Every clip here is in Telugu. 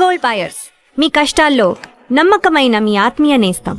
గోల్డ్ బయర్స్, మీ కష్టాల్లో నమ్మకమైన మీ ఆత్మీయ నేస్తం.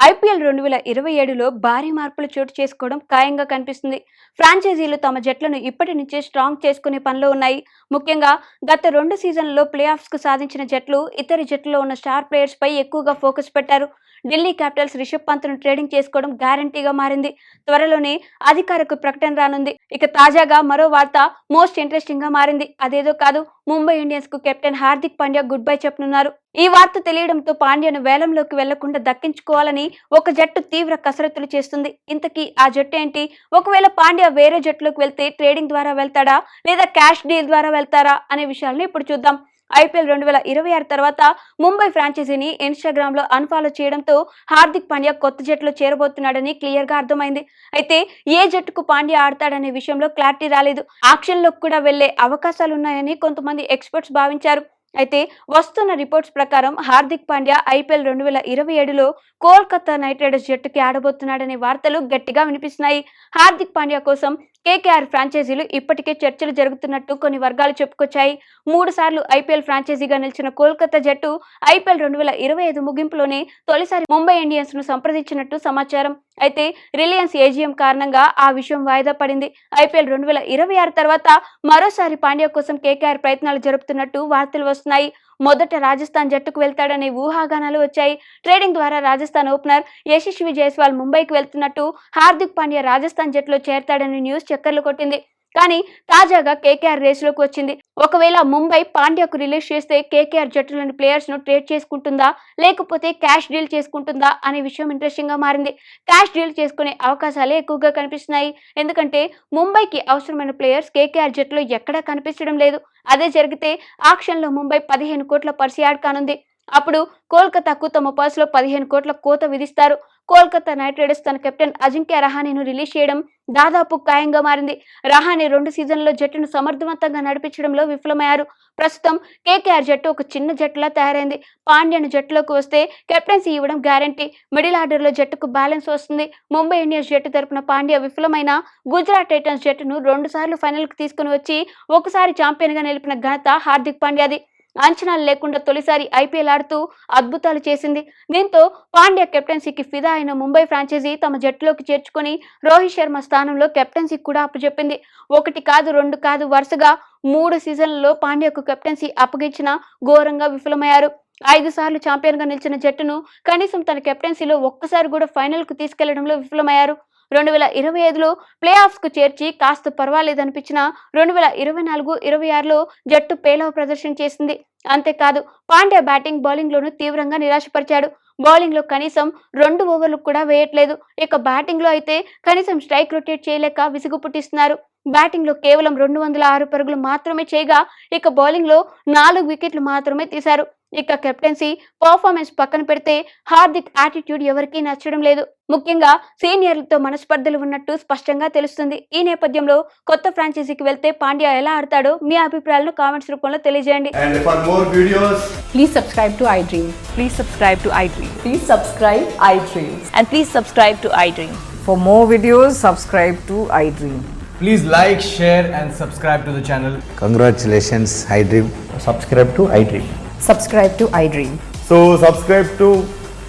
ఐపీఎల్ 2027లో భారీ మార్పులు చోటు చేసుకోవడం ఖాయంగా కనిపిస్తుంది. ఫ్రాంచైజీలు తమ జట్లను ఇప్పటి నుంచే స్ట్రాంగ్ చేసుకునే పనిలో ఉన్నాయి. ముఖ్యంగా గత 2 సీజన్లలో ప్లే ఆఫ్స్కు సాధించిన జట్లు ఇతర జట్లలో ఉన్న స్టార్ ప్లేయర్స్ పై ఎక్కువగా ఫోకస్ పెట్టారు. ఢిల్లీ క్యాపిటల్స్ రిషబ్ పంత్ను ట్రేడింగ్ చేసుకోవడం గ్యారంటీగా మారింది. త్వరలోనే అధికారిక ప్రకటన రానుంది. ఇక తాజాగా మరో వార్త మోస్ట్ ఇంట్రెస్టింగ్ గా మారింది. అదేదో కాదు, ముంబై ఇండియన్స్ కు captain Hardik Pandya goodbye చెప్పనున్నారు. ఈ వార్త తెలియడంతో పాండ్యాను వేలంలోకి వెళ్లకుండా దక్కించుకోవాలని ఒక జట్టు తీవ్ర కసరత్తులు చేస్తుంది. ఇంతకీ ఆ జట్టు ఏంటి? ఒకవేళ పాండ్యా వేరే జట్టులోకి వెళ్తే ట్రేడింగ్ ద్వారా వెళ్తాడా లేదా క్యాష్ డీల్ ద్వారా వెళ్తారా అనే విషయాలను ఇప్పుడు చూద్దాం. ఐపీఎల్ 2026 తర్వాత ముంబై ఫ్రాంచైజీని ఇన్స్టాగ్రామ్ లో అన్ఫాలో చేయడంతో హార్దిక్ పాండ్యా కొత్త జట్టులో చేరబోతున్నాడని క్లియర్ గా అర్థమైంది. అయితే ఏ జట్టుకు పాండ్యా ఆడతాడనే విషయంలో క్లారిటీ రాలేదు. ఆక్షన్ లోకి కూడా వెళ్లే అవకాశాలున్నాయని కొంతమంది ఎక్స్పర్ట్స్ భావించారు. అయితే వస్తున్న రిపోర్ట్స్ ప్రకారం హార్దిక్ పాండ్యా ఐపీఎల్ 2027లో కోల్కతా నైట్ రైడర్స్ జట్టుకి ఆడబోతున్నాడనే వార్తలు గట్టిగా వినిపిస్తున్నాయి. హార్దిక్ పాండ్యా కోసం కేకేఆర్ ఫ్రాంచైజీలు ఇప్పటికే చర్చలు జరుగుతున్నట్టు కొన్ని వర్గాలు చెప్పుకొచ్చాయి. 3 సార్లు ఐపీఎల్ ఫ్రాంచైజీగా నిలిచిన కోల్కతా జట్టు ఐపీఎల్ 2025 ముగింపులోనే తొలిసారి ముంబై ఇండియన్స్ ను సంప్రదించినట్టు సమాచారం. అయితే రిలయన్స్ ఏజీఎం కారణంగా ఆ విషయం వాయిదా పడింది. ఐపీఎల్ 2026 తర్వాత మరోసారి పాండ్యా కోసం కేకేఆర్ ప్రయత్నాలు జరుపుతున్నట్టు వార్తలు వస్తున్నాయి. మొదట రాజస్థాన్ జట్టుకు వెళ్తాడనే ఊహాగానాలు వచ్చాయి. ట్రేడింగ్ ద్వారా రాజస్థాన్ ఓపెనర్ యశస్వి జైస్వాల్ ముంబైకి వెళ్తున్నట్టు, హార్దిక్ పాండ్యా రాజస్థాన్ జట్టులో చేరతాడనే న్యూస్ చక్కర్లు కొట్టింది. కానీ తాజాగా కేకేఆర్ రేసులోకి వచ్చింది. ఒకవేళ ముంబై పాండ్యాకు రిలీజ్ చేస్తే కేకేఆర్ జట్టులోని ప్లేయర్స్ ను ట్రేడ్ చేసుకుంటుందా లేకపోతే క్యాష్ డీల్ చేసుకుంటుందా అనే విషయం ఇంట్రెస్టింగ్ గా మారింది. క్యాష్ డీల్ చేసుకునే అవకాశాలే ఎక్కువగా కనిపిస్తున్నాయి. ఎందుకంటే ముంబైకి అవసరమైన ప్లేయర్స్ కేకేఆర్ జట్టులో ఎక్కడా కనిపించడం లేదు. అదే జరిగితే ఆక్షన్ లో ముంబై 15 కోట్ల పర్స్ యాడ్ కానుంది. అప్పుడు కోల్కతాకు తమ పర్సులో 15 కోట్ల కోత విధిస్తారు. కోల్కతా నైట్ రైడర్స్ తన కెప్టెన్ అజింక్య రహానేను రిలీజ్ చేయడం దాదాపు ఖాయంగా మారింది. రహానే 2 సీజన్లలో జట్టును సమర్థవంతంగా నడిపించడంలో విఫలమయ్యారు. ప్రస్తుతం కేకేఆర్ జట్టు ఒక చిన్న జట్టులా తయారైంది. పాండ్యాను జట్టులోకి వస్తే కెప్టెన్సీ ఇవ్వడం గ్యారంటీ. మిడిల్ ఆర్డర్ లో జట్టుకు బ్యాలెన్స్ వస్తుంది. ముంబై ఇండియన్స్ జట్టు తరపున పాండ్యా విఫలమైన గుజరాత్ టైటన్స్ జట్టును 2 సార్లు ఫైనల్ కు తీసుకుని వచ్చి ఒకసారి ఛాంపియన్ గా నిలిపిన ఘనత హార్దిక్ పాండ్యాది. అంచనాలు లేకుండా తొలిసారి ఐపీఎల్ ఆడుతూ అద్భుతాలు చేసింది. దీంతో పాండ్యా కెప్టెన్సీకి ఫిదా అయిన ముంబై ఫ్రాంచైజీ తమ జట్టులోకి చేర్చుకుని రోహిత్ శర్మ స్థానంలో కెప్టెన్సీకి కూడా అప్పచెప్పింది. 1 కాదు 2 కాదు, వరుసగా 3 సీజన్లలో పాండ్యాకు కెప్టెన్సీ అప్పగించిన ఘోరంగా విఫలమయ్యారు. 5 సార్లు ఛాంపియన్ గా నిలిచిన జట్టును కనీసం తన కెప్టెన్సీలో ఒక్కసారి కూడా ఫైనల్ కు తీసుకెళ్లడంలో విఫలమయ్యారు. 2025లో ప్లే ఆఫ్స్ కు చేర్చి కాస్త పర్వాలేదనిపించిన 2024-26లో జట్టు పేలవ ప్రదర్శన చేసింది. అంతేకాదు పాండ్యా బ్యాటింగ్ బౌలింగ్ లోనూ తీవ్రంగా నిరాశపరిచాడు. బౌలింగ్ లో కనీసం 2 ఓవర్లు కూడా వేయట్లేదు. ఇక బ్యాటింగ్ లో అయితే కనీసం స్ట్రైక్ రొటేట్ చేయలేక విసుగు పుట్టిస్తున్నారు. బ్యాటింగ్ లో కేవలం 206 పరుగులు మాత్రమే చేయగా ఇక బౌలింగ్ లో 4 వికెట్లు మాత్రమే తీశారు. ఇక కెప్టెన్సీ పర్ఫార్మెన్స్ పక్కన పెడితే హార్దిక్ యాటిట్యూడ్ ఎవరికీ నచ్చడం లేదు. ముఖ్యంగా సీనియర్లతో మనస్పర్ధలు ఉన్నట్టు స్పష్టంగా తెలుస్తుంది. ఈ నేపథ్యంలో కొత్త ఫ్రాంచైజీకి వెళ్తే పాండ్యా ఎలా ఆడతాడో మీ అభిప్రాయాలను కామెంట్స్ రూపంలో తెలియజేయండి. And for more videos, please subscribe to iDream. Please subscribe to iDream. Please subscribe iDream. And please subscribe to iDream. For more videos, subscribe to iDream. please like, share and subscribe to the channel. Congratulations, iDream. Subscribe to iDream. Subscribe to iDream. So subscribe to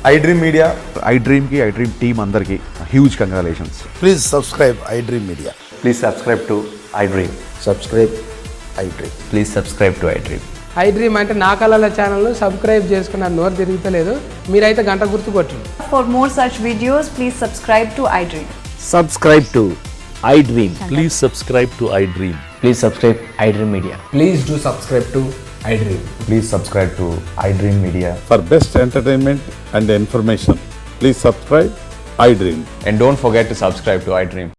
iDream Media. iDream team andarki huge congratulations. Please subscribe iDream Media. Please subscribe to iDream. Subscribe iDream. Please subscribe to iDream. iDream అంటే నా కళల ఛానల్ను సబ్స్క్రైబ్ చేసుకున్న నోరు తిరుగుతలేదు. మీరైతే గంట గుర్తు కొట్టండి. For more such videos, please subscribe to iDream. Subscribe to iDream. Please subscribe to iDream. Please subscribe iDream Media. Please do subscribe to iDream. Please subscribe to iDream Media. For best entertainment and information, please subscribe iDream. And don't forget to subscribe to iDream.